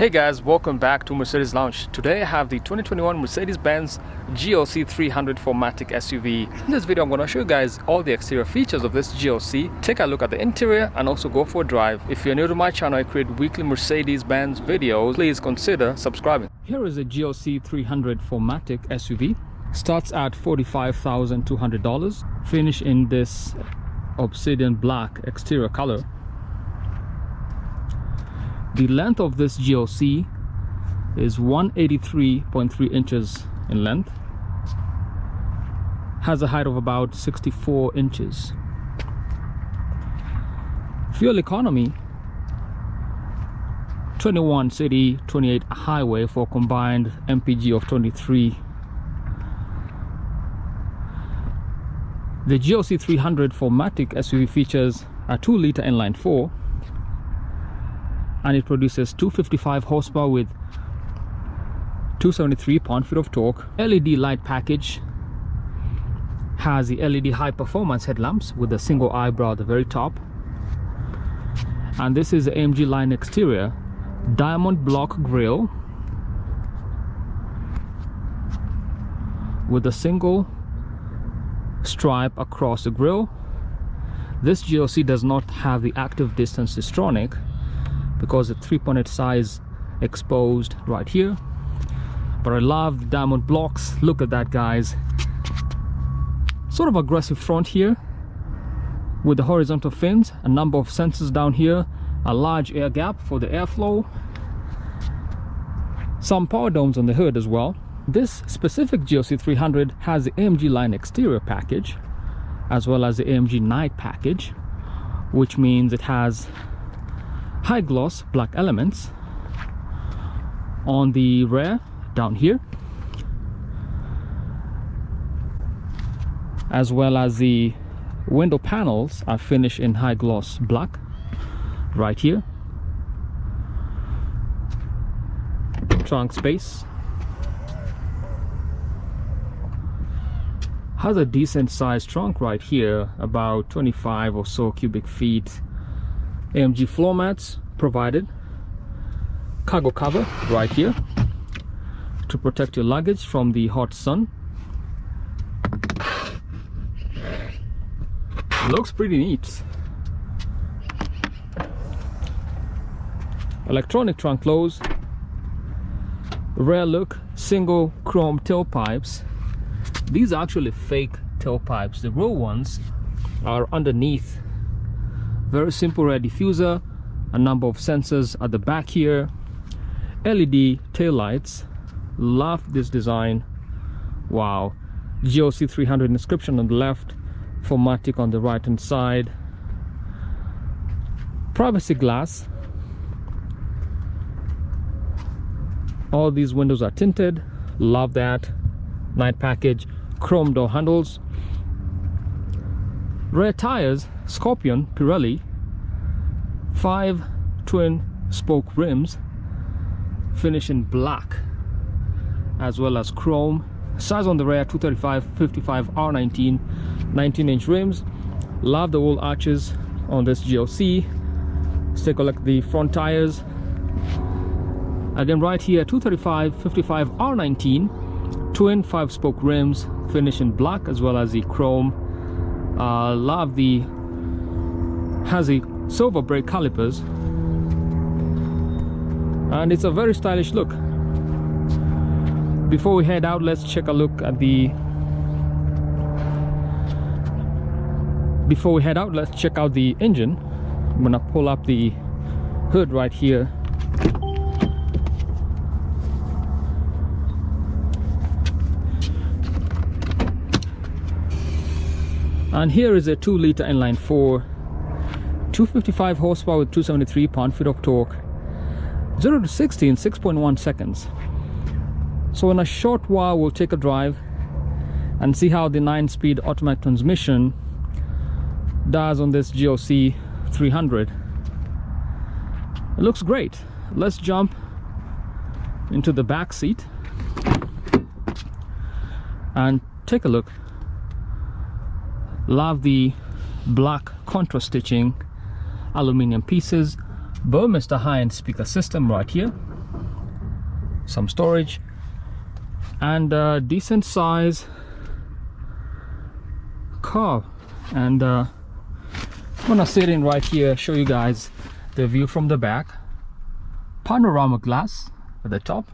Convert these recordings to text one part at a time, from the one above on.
Hey guys, welcome back to Mercedes Lounge. Today I have the 2021 Mercedes-Benz GLC 300 4MATIC SUV. In this video I'm going to show you guys all the exterior features of this GLC, take a look at the interior and also go for a drive. If you're new to my channel, I create weekly Mercedes-Benz videos. Please consider subscribing. Here is a GLC 300 4MATIC SUV. Starts at $45,200. Finish in this obsidian black exterior color. The length of this GLC is 183.3 inches in length. Has a height of about 64 inches. Fuel economy, 21 city, 28 highway for combined MPG of 23. The GLC 300 4MATIC SUV features a 2-liter inline 4. And it produces 255 horsepower with 273 pound-feet of torque. LED light package has the LED high performance headlamps with a single eyebrow at the very top. And this is the AMG line exterior, diamond block grille with a single stripe across the grille. This GLC does not have the active distance distronic because the 3.8 size exposed right here, but I love the diamond blocks. Look at that, guys. Sort of aggressive front here with the horizontal fins, a number of sensors down here, a large air gap for the airflow, some power domes on the hood as well. This specific GLC 300 has the AMG line exterior package as well as the AMG night package, which means it has high gloss black elements on the rear down here, as well as the window panels are finished in high gloss black right here. Trunk space has a decent sized trunk right here, about 25 or so cubic feet. AMG floor mats provided, cargo cover right here to protect your luggage from the hot sun. Looks pretty neat. Electronic trunk close, rare look single chrome tailpipes. These are actually fake tailpipes. The real ones are underneath. Very simple rear diffuser, a number of sensors at the back here, LED tail lights. Love this design. Wow. GLC 300 inscription on the left, 4MATIC on the right hand side. Privacy glass. All these windows are tinted. Love that. Night package, chrome door handles. Rear tires, Scorpion Pirelli, 5 twin spoke rims, finish in black as well as chrome. Size on the rear 235/55 R19, 19-inch rims. Love the old arches on this GLC. Let's take a look at the front tires. Again, right here 235/55 R19, twin 5-spoke rims, finish in black as well as the chrome. Love the has a silver brake calipers and it's a very stylish look. Before we head out, let's check a look at the let's check out the engine. I'm gonna pull up the hood right here. And here is a 2-liter inline 4, 255 horsepower with 273 pound-feet of torque. 0 to 60 in 6.1 seconds. So in a short while we'll take a drive and see how the 9-speed automatic transmission does on this GLC 300. It looks great. Let's jump into the back seat and take a look. Love the black contour stitching, aluminum pieces, Burmester high-end speaker system right here. some storage, and a decent size car. And I'm gonna sit in right here, show you guys the view from the back. Panorama glass at the top.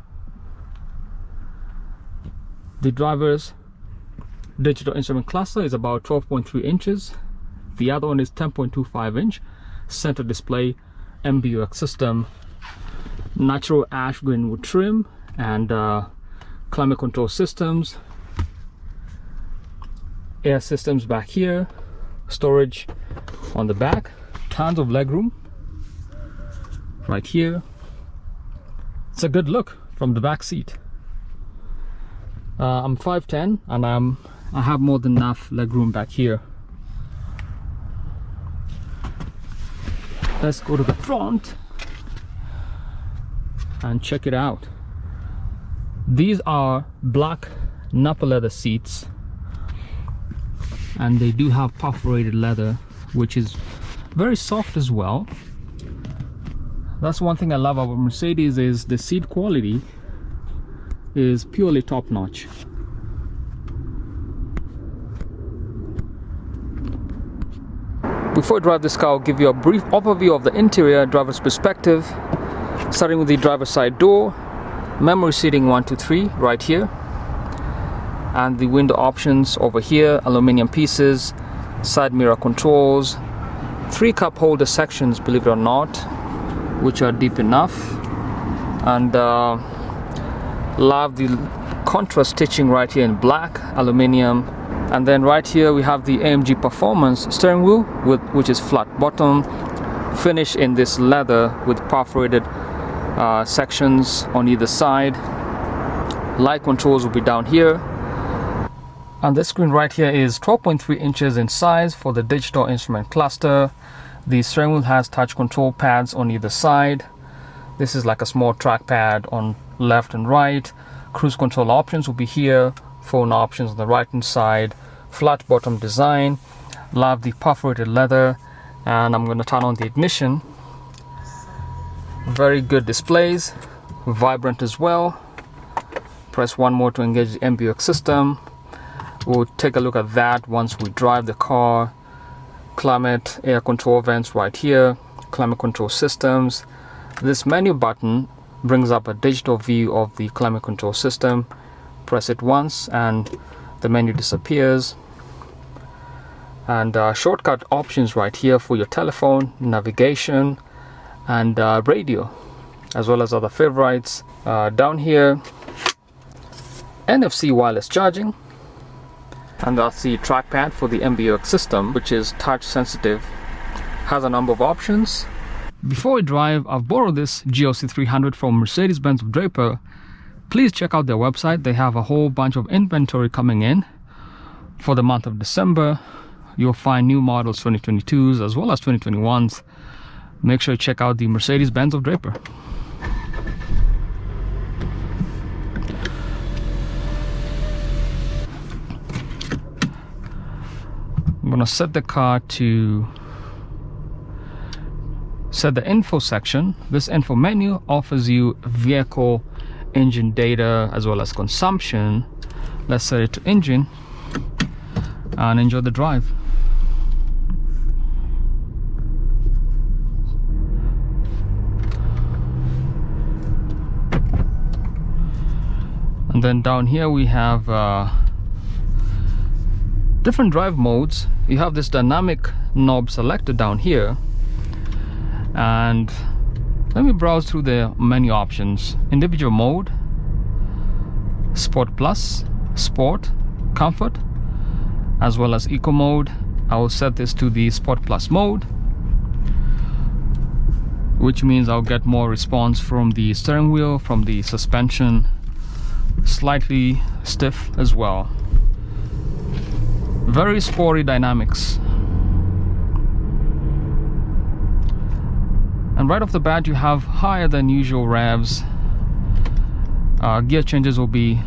The driver's digital instrument cluster is about 12.3 inches. The other one is 10.25 inch. Center display, MBUX system, natural ash green wood trim, and climate control systems, air systems back here, storage on the back, tons of legroom right here. It's a good look from the back seat. I'm 5'10" and I have more than enough legroom back here. Let's go to the front and check it out. These are black Napa leather seats, and they do have perforated leather, which is very soft as well. That's one thing I love about Mercedes, is the seat quality is purely top-notch. Before I drive this car, I'll give you a brief overview of the interior driver's perspective, starting with the driver's side door, memory seating 1, 2, 3 right here, and the window options over here, aluminum pieces, side mirror controls, 3 cup holder sections, believe it or not, which are deep enough, and love the contrast stitching right here in black, aluminum. And then right here we have the AMG Performance steering wheel, which is flat bottom, finish in this leather with perforated sections on either side. Light controls will be down here. And this screen right here is 12.3 inches in size for the digital instrument cluster. The steering wheel has touch control pads on either side. This is like a small trackpad on left and right. Cruise control options will be here. Phone options on the right hand side. Flat bottom design. Love the perforated leather. And I'm going to turn on the ignition. Very good displays, vibrant as well. Press one more to engage the MBUX system. We'll take a look at that once we drive the car. Climate, air control vents right here, climate control systems. This menu button brings up a digital view of the climate control system. Press it once and the menu disappears. And shortcut options right here for your telephone, navigation, and radio, as well as other favorites. Down here, NFC wireless charging, and that's the trackpad for the MBUX system, which is touch sensitive, has a number of options. Before we drive, I've borrowed this GLC 300 from Mercedes-Benz Draper. Please check out their website. They have a whole bunch of inventory coming in for the month of December. You'll find new models, 2022s as well as 2021s. Make sure you check out the Mercedes-Benz of Draper. I'm gonna set the car to set the info section. This info menu offers you vehicle engine data as well as consumption. Let's set it to engine and enjoy the drive. And then down here we have different drive modes. You have this dynamic knob selected down here, and let me browse through the menu options. Individual mode, Sport Plus, Sport, Comfort, as well as Eco mode. I will set this to the Sport Plus mode, which means I'll get more response from the steering wheel, from the suspension, slightly stiff as well. Very sporty dynamics. And right off the bat you have higher than usual revs. Gear changes will be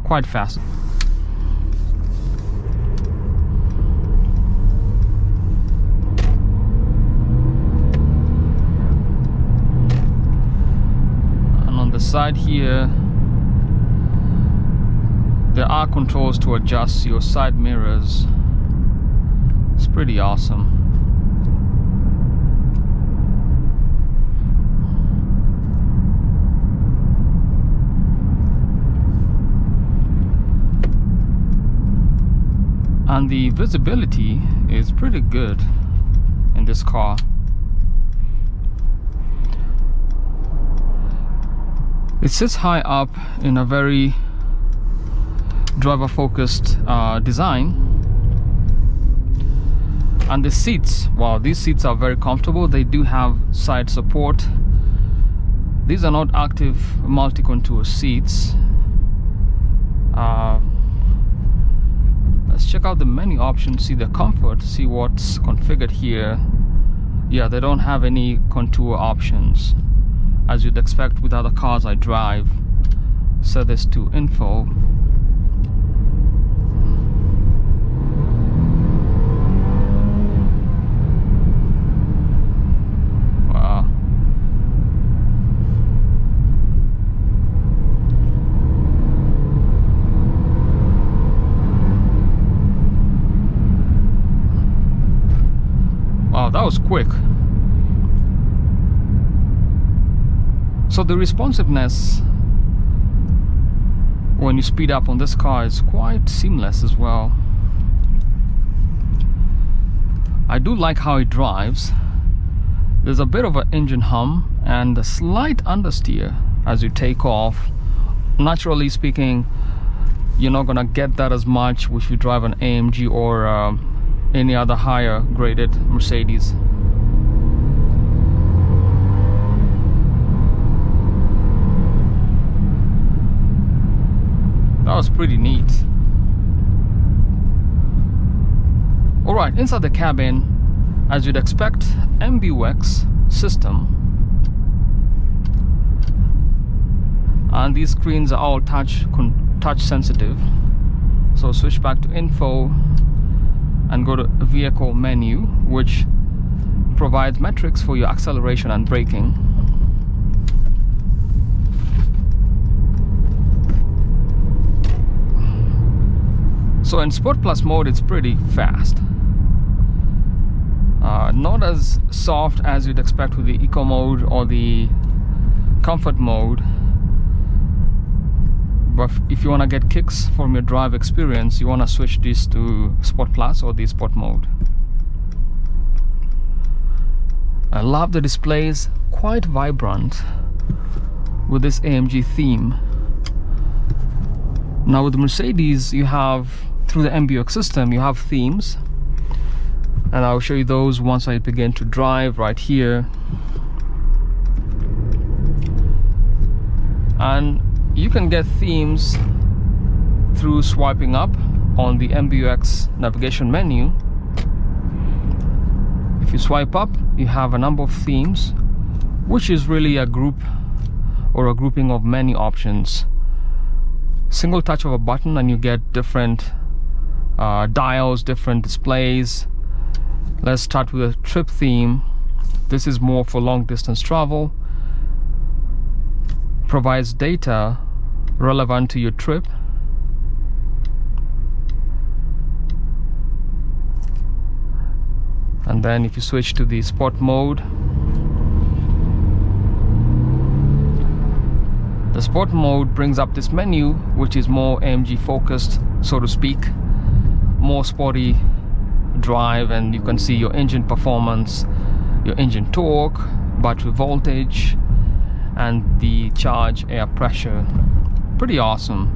quite fast. the side here, there are controls to adjust your side mirrors. It's pretty awesome. And the visibility is pretty good in this car. It sits high up in a very driver focused design. And the seats, wow, these seats are very comfortable. They do have side support. These are not active multi-contour seats. Let's check out the menu options, see the comfort, see what's configured here. Yeah, they don't have any contour options, as you'd expect with other cars I drive. Set this to info. Wow. Wow, that was quick. So the responsiveness when you speed up on this car is quite seamless as well. I do like how it drives. There's a bit of an engine hum and a slight understeer as you take off. Naturally speaking, you're not gonna get that as much if you drive an AMG or any other higher graded Mercedes. That was pretty neat. Alright, inside the cabin, as you'd expect, MBUX system. And these screens are all touch sensitive. So switch back to info and go to vehicle menu, which provides metrics for your acceleration and braking. So in Sport Plus mode, it's pretty fast. Not as soft as you'd expect with the Eco mode or the Comfort mode. But if you want to get kicks from your drive experience, you want to switch this to Sport Plus or the Sport mode. I love the displays, quite vibrant with this AMG theme. Now with the Mercedes, you have, through the MBUX system, you have themes, and I'll show you those once I begin to drive right here. And you can get themes through swiping up on the MBUX navigation menu. If you swipe up, you have a number of themes, which is really a group or a grouping of many options. Single touch of a button and you get different dials, different displays. Let's start with a trip theme. This is more for long distance travel. Provides data relevant to your trip. And then if you switch to the Sport mode, the Sport mode brings up this menu, which is more AMG focused, so to speak, more sporty drive, and you can see your engine performance, your engine torque, battery voltage, and the charge air pressure. Pretty awesome.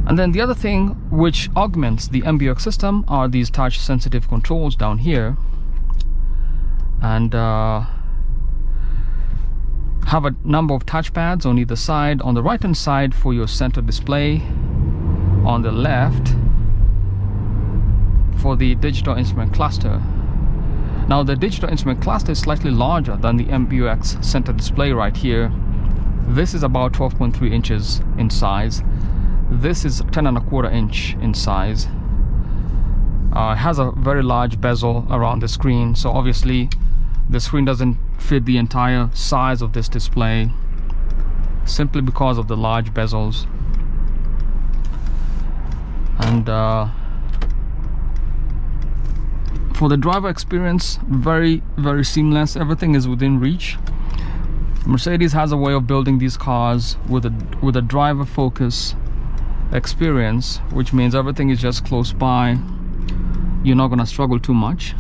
And then the other thing which augments the MBUX system are these touch sensitive controls down here, and have a number of touchpads on either side. On the right hand side for your center display, on the left for the digital instrument cluster. Now the digital instrument cluster is slightly larger than the MBUX center display right here. This is about 12.3 inches in size. This is 10.25 inch in size. It has a very large bezel around the screen, so obviously the screen doesn't fit the entire size of this display simply because of the large bezels. And for the driver experience, very seamless. Everything is within reach. Mercedes has a way of building these cars with a driver focus experience, which means everything is just close by. You're not going to struggle too much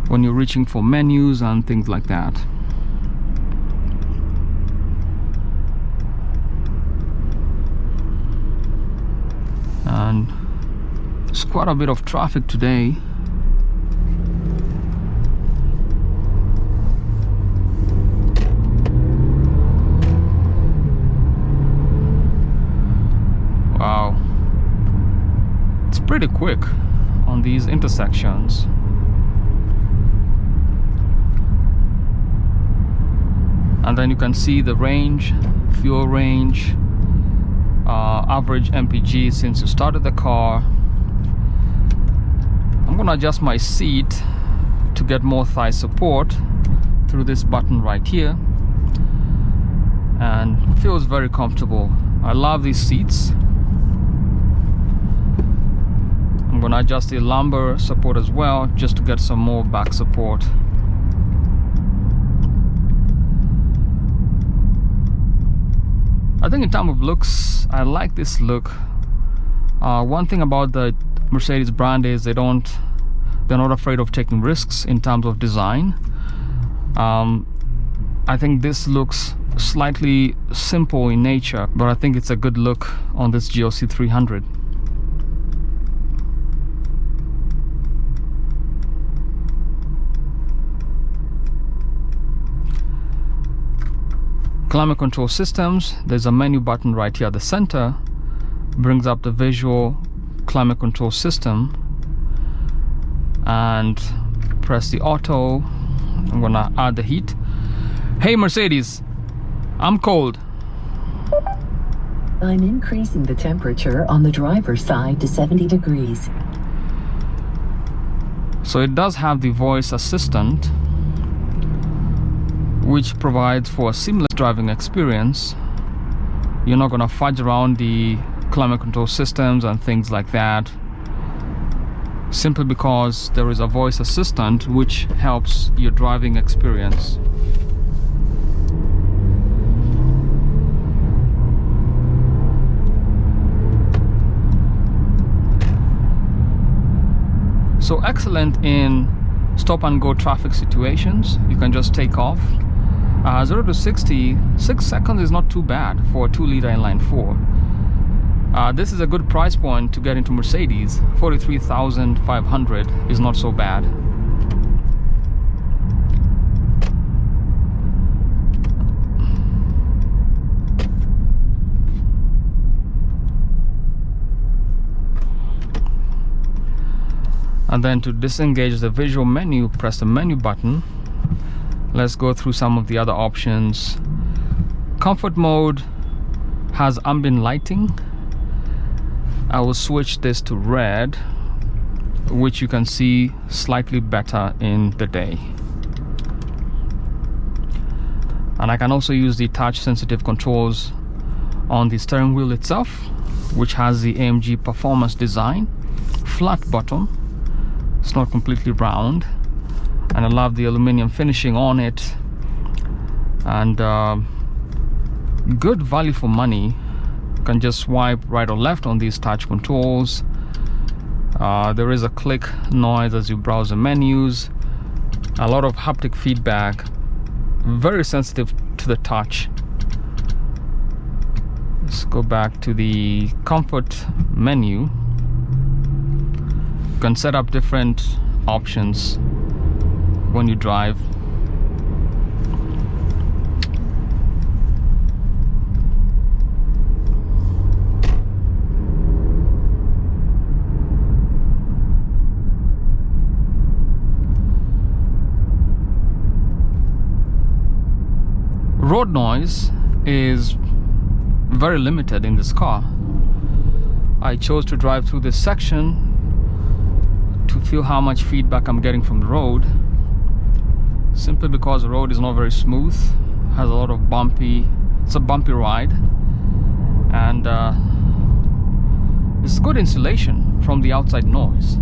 when you're reaching for menus and things like that. And there's quite a bit of traffic today. Wow, it's pretty quick on these intersections. And then you can see the range, fuel range, average MPG since you started the car. I'm gonna adjust my seat to get more thigh support through this button right here, and feels very comfortable. I love these seats. I'm gonna adjust the lumbar support as well, just to get some more back support. I think in terms of looks, I like this look. One thing about the Mercedes brand is they're not afraid of taking risks in terms of design. I think this looks slightly simple in nature, but I think it's a good look on this GLC 300. Climate control systems, there's a menu button right here at the center, brings up the visual climate control system, and press the auto. I'm gonna add the heat. Hey Mercedes, I'm cold. I'm increasing the temperature on the driver's side to 70 degrees. So it does have the voice assistant, which provides for a seamless driving experience. You're not gonna fudge around the climate control systems and things like that, simply because there is a voice assistant which helps your driving experience. So excellent in stop and go traffic situations. You can just take off. 0 to 60, 6 seconds is not too bad for a 2-liter inline-4. This is a good price point to get into Mercedes. 43,500 is not so bad. And then to disengage the visual menu, press the menu button. Let's go through some of the other options. Comfort mode has ambient lighting. I will switch this to red, which you can see slightly better in the day. And I can also use the touch sensitive controls on the steering wheel itself, which has the AMG performance design. Flat bottom, it's not completely round, and I love the aluminum finishing on it. And good value for money. You can just swipe right or left on these touch controls. There is a click noise as you browse the menus. A lot of haptic feedback, very sensitive to the touch. Let's go back to the comfort menu. You can set up different options when you drive. Road noise is very limited in this car. I chose to drive through this section feel how much feedback I'm getting from the road, simply because the road is not very smooth, has a lot of it's a bumpy ride, and it's good insulation from the outside noise.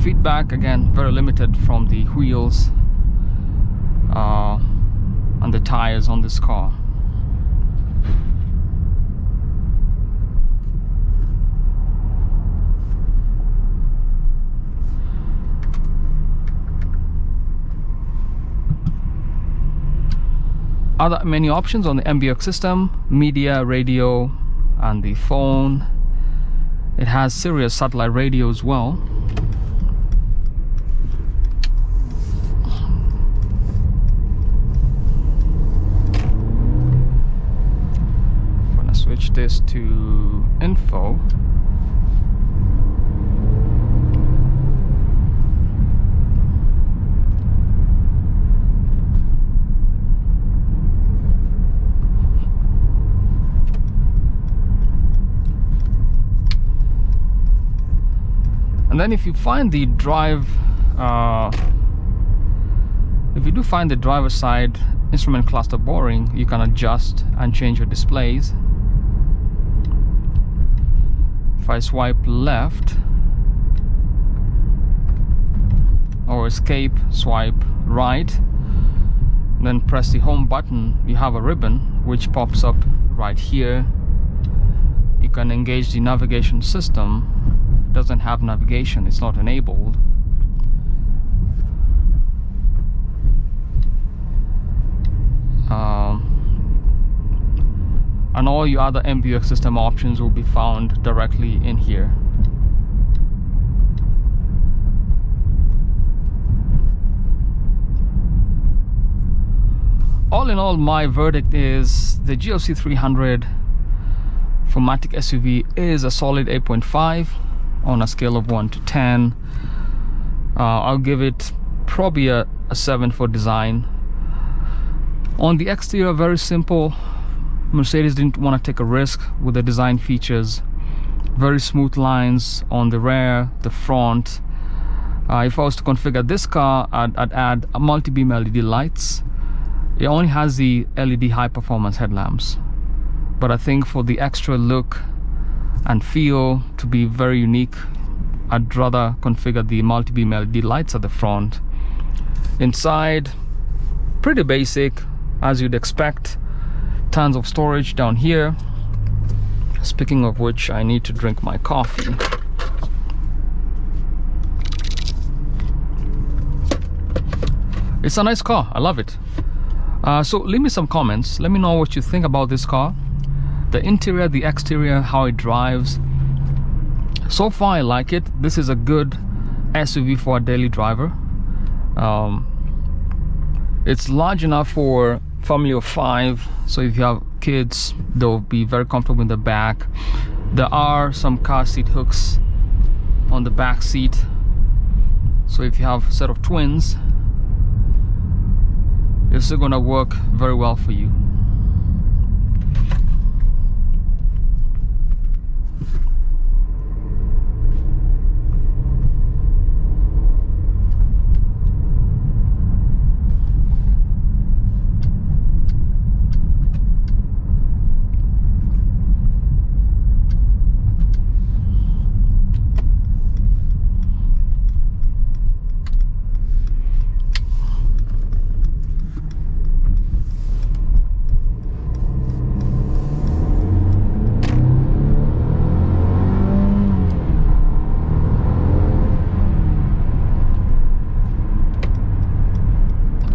Feedback again very limited from the wheels and the tires on this car. Other menu options on the MBUX system: media, radio, and the phone. It has Sirius satellite radio as well. I'm gonna switch this to info. And then if you find the if you do find the driver's side instrument cluster boring, you can adjust and change your displays. If I swipe left or escape, swipe right, then press the home button, you have a ribbon which pops up right here. You can engage the navigation system. Doesn't have navigation, it's not enabled. And all your other MBUX system options will be found directly in here. All in all, my verdict is the GLC 300 4MATIC SUV is a solid 8.5 on a scale of 1 to 10. I'll give it probably a 7 for design. On the exterior, very simple. Mercedes didn't want to take a risk with the design features. Very smooth lines on the rear, the front. If I was to configure this car, I'd add a multi-beam LED lights. It only has the LED high performance headlamps, but I think for the extra look and feel to be very unique, I'd rather configure the multi-beam LED lights at the front. Inside, pretty basic as you'd expect. Tons of storage down here. Speaking of which, I need to drink my coffee. It's a nice car, I love it. So leave me some comments, let me know what you think about this car, the interior, the exterior, how it drives. So far I like it. This is a good SUV for a daily driver. It's large enough for family of 5, so if you have kids, they'll be very comfortable in the back. There are some car seat hooks on the back seat, so if you have a set of twins, it's still gonna work very well for you.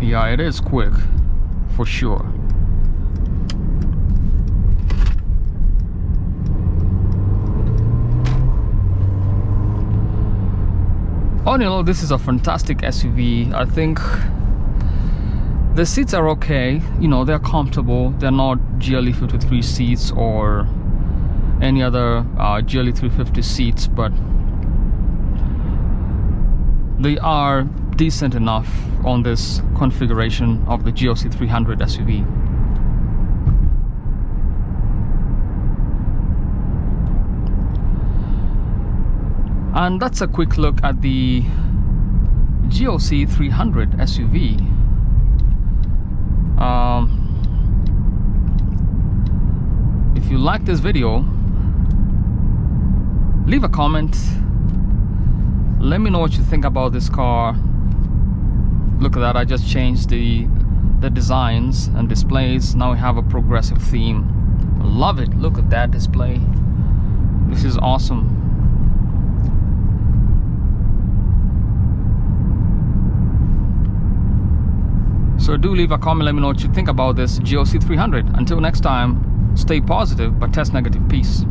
Yeah, it is quick, for sure. All in all, this is a fantastic SUV. I think the seats are okay, you know, they're comfortable. They're not GLE 53 seats or any other GLE 350 seats, but they are decent enough on this configuration of the GLC 300 SUV. And that's a quick look at the GLC 300 SUV. If you like this video, leave a comment. Let me know what you think about this car. Look at that, I just changed the designs and displays. Now we have a progressive theme. Love it. Look at that display. This is awesome. So do leave a comment, let me know what you think about this GLC 300. Until next time, stay positive but test negative. Peace.